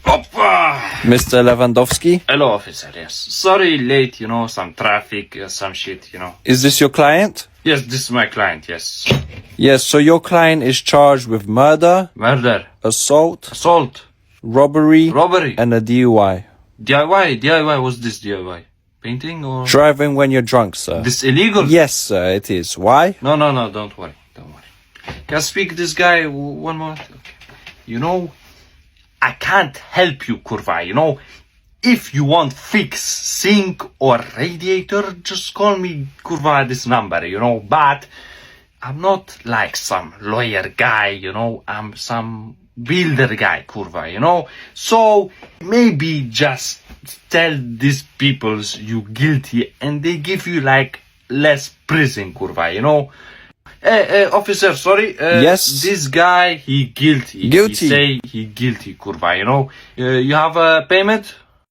Oppa! Mr. Lewandowski? Hello, officer, yes. Sorry, late, some traffic, some shit, Is this your client? Yes, this is my client, yes. Yes, so your client is charged with murder, Murder, assault, assault, robbery, robbery, and a DUI. DIY, what's this DIY? Painting or? Driving when you're drunk, sir. This illegal? Yes, sir, it is. Why? No, don't worry. Can I speak this guy one moment? Okay. I can't help you, kurwa, If you want fix sink or radiator, just call me, kurwa, this number, But I'm not like some lawyer guy, I'm some builder guy, kurwa, So maybe just tell these peoples you guilty and they give you like less prison, kurwa, Hey, officer, sorry. Yes? This guy, he guilty. Guilty. He say he guilty, kurwa, You have a payment?